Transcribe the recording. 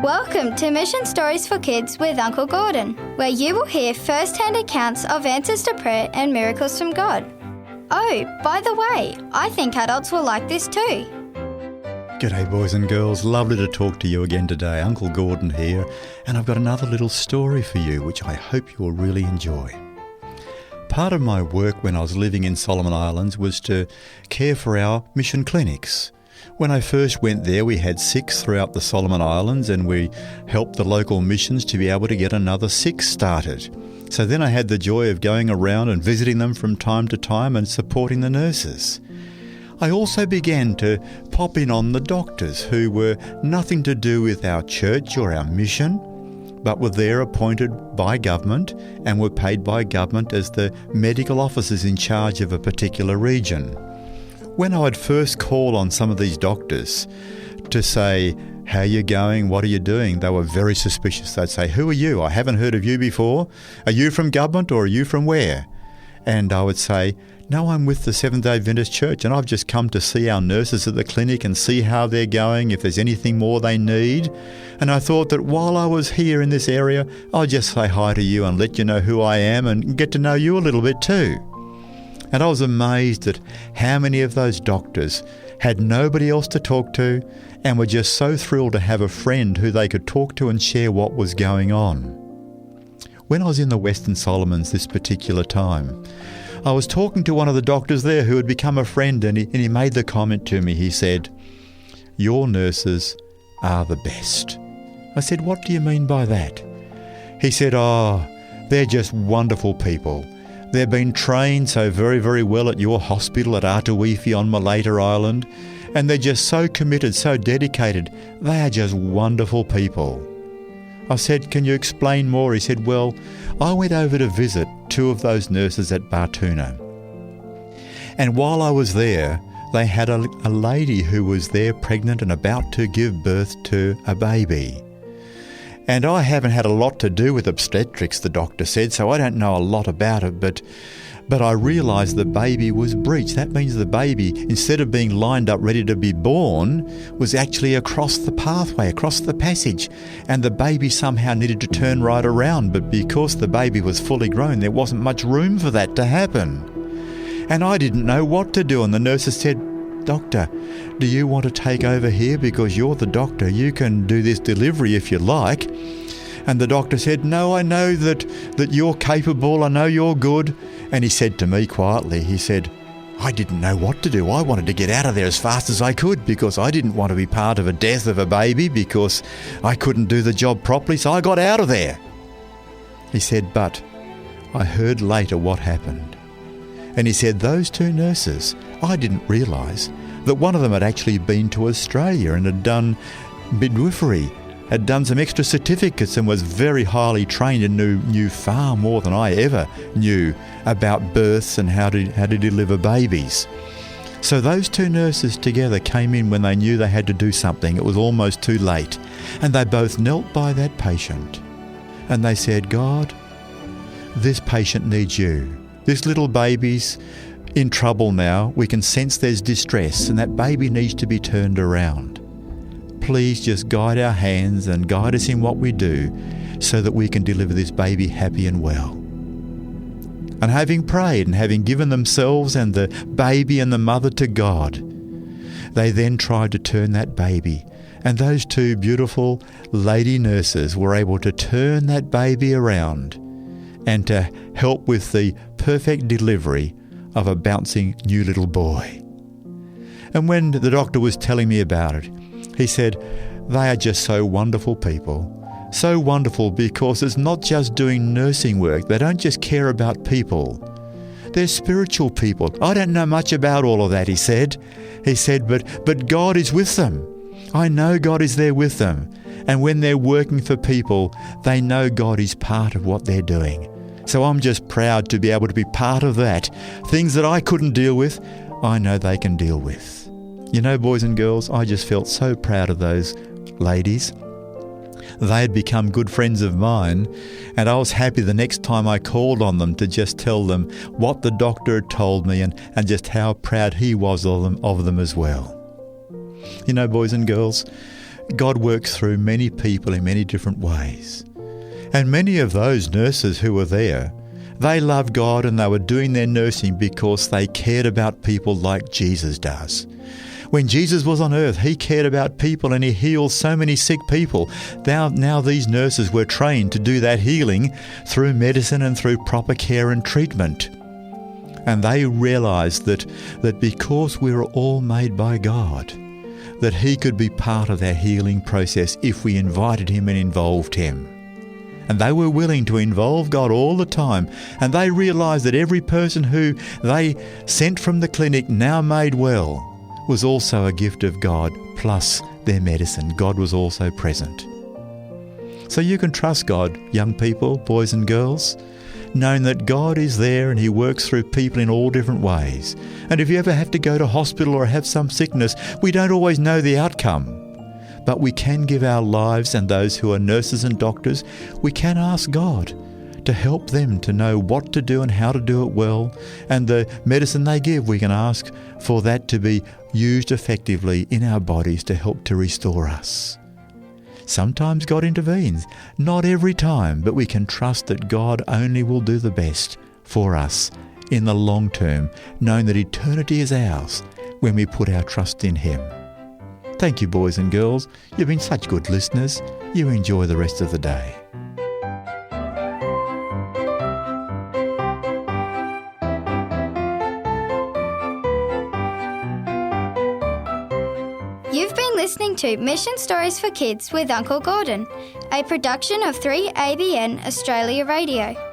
Welcome to Mission Stories for Kids with Uncle Gordon, where you will hear first-hand accounts of answers to prayer and miracles from God. Oh, by the way, I think adults will like this too. G'day boys and girls, lovely to talk to you again today. Uncle Gordon here, and I've got another little story for you which I hope you will really enjoy. Part of my work when I was living in Solomon Islands was to care for our mission clinics. When I first went there, we had 6 throughout the Solomon Islands, and we helped the local missions to be able to get another 6 started. So then I had the joy of going around and visiting them from time to time and supporting the nurses. I also began to pop in on the doctors who were nothing to do with our church or our mission, but were there appointed by government and were paid by government as the medical officers in charge of a particular region. When I would first call on some of these doctors to say, "How are you going? What are you doing?" they were very suspicious. They'd say, "Who are you? I haven't heard of you before. Are you from government or are you from where?" And I would say, "No, I'm with the Seventh-day Adventist Church and I've just come to see our nurses at the clinic and see how they're going, if there's anything more they need." And I thought that while I was here in this area, I'll just say hi to you and let you know who I am and get to know you a little bit too. And I was amazed at how many of those doctors had nobody else to talk to and were just so thrilled to have a friend who they could talk to and share what was going on. When I was in the Western Solomons this particular time, I was talking to one of the doctors there who had become a friend, and he made the comment to me. He said, "Your nurses are the best." I said, "What do you mean by that?" He said, "Oh, they're just wonderful people. They've been trained so very, very well at your hospital at Attribution on Malata Island, and they're just so committed, so dedicated. They are just wonderful people." I said, "Can you explain more?" He said, "Well, I went over to visit 2 of those nurses at Batuna. And while I was there, they had a lady who was there pregnant and about to give birth to a baby. And I haven't had a lot to do with obstetrics," the doctor said, "so I don't know a lot about it, but I realised the baby was breech. That means the baby, instead of being lined up ready to be born, was actually across the pathway, across the passage, and the baby somehow needed to turn right around, but because the baby was fully grown, there wasn't much room for that to happen. And I didn't know what to do, and the nurses said, 'Doctor, do you want to take over here because you're the doctor? You can do this delivery if you like.' And the doctor said, 'No, I know that you're capable. I know you're good.' And he said to me quietly, he said, 'I didn't know what to do. I wanted to get out of there as fast as I could because I didn't want to be part of a death of a baby because I couldn't do the job properly, so I got out of there.' He said, 'But I heard later what happened.' And he said, 'Those 2 nurses, I didn't realise that one of them had actually been to Australia and had done midwifery, had done some extra certificates and was very highly trained and knew far more than I ever knew about births and how to deliver babies.' So those 2 nurses together came in when they knew they had to do something. It was almost too late. And they both knelt by that patient and they said, 'God, this patient needs you. This little baby's in trouble now. We can sense there's distress and that baby needs to be turned around. Please just guide our hands and guide us in what we do so that we can deliver this baby happy and well.' And having prayed and having given themselves and the baby and the mother to God, they then tried to turn that baby. And those 2 beautiful lady nurses were able to turn that baby around and to help with the perfect delivery of a bouncing new little boy. And when the doctor was telling me about it, he said, "They are just so wonderful people. So wonderful because it's not just doing nursing work. They don't just care about people. They're spiritual people. I don't know much about all of that," he said. He said, but God is with them. I know God is there with them. And when they're working for people, they know God is part of what they're doing. So I'm just proud to be able to be part of that. Things that I couldn't deal with, I know they can deal with. You know, boys and girls, I just felt so proud of those ladies. They had become good friends of mine, and I was happy the next time I called on them to just tell them what the doctor had told me and just how proud he was of them as well. You know, boys and girls, God works through many people in many different ways. And many of those nurses who were there, they loved God and they were doing their nursing because they cared about people like Jesus does. When Jesus was on earth, he cared about people and he healed so many sick people. Now these nurses were trained to do that healing through medicine and through proper care and treatment. And they realised that because we were all made by God, that he could be part of our healing process if we invited him and involved him. And they were willing to involve God all the time. And they realised that every person who they sent from the clinic now made well was also a gift of God, plus their medicine. God was also present. So you can trust God, young people, boys and girls, knowing that God is there and he works through people in all different ways. And if you ever have to go to hospital or have some sickness, we don't always know the outcome. But we can give our lives, and those who are nurses and doctors, we can ask God to help them to know what to do and how to do it well. And the medicine they give, we can ask for that to be used effectively in our bodies to help to restore us. Sometimes God intervenes, not every time, but we can trust that God only will do the best for us in the long term, knowing that eternity is ours when we put our trust in him. Thank you, boys and girls. You've been such good listeners. You enjoy the rest of the day. You've been listening to Mission Stories for Kids with Uncle Gordon, a production of 3ABN Australia Radio.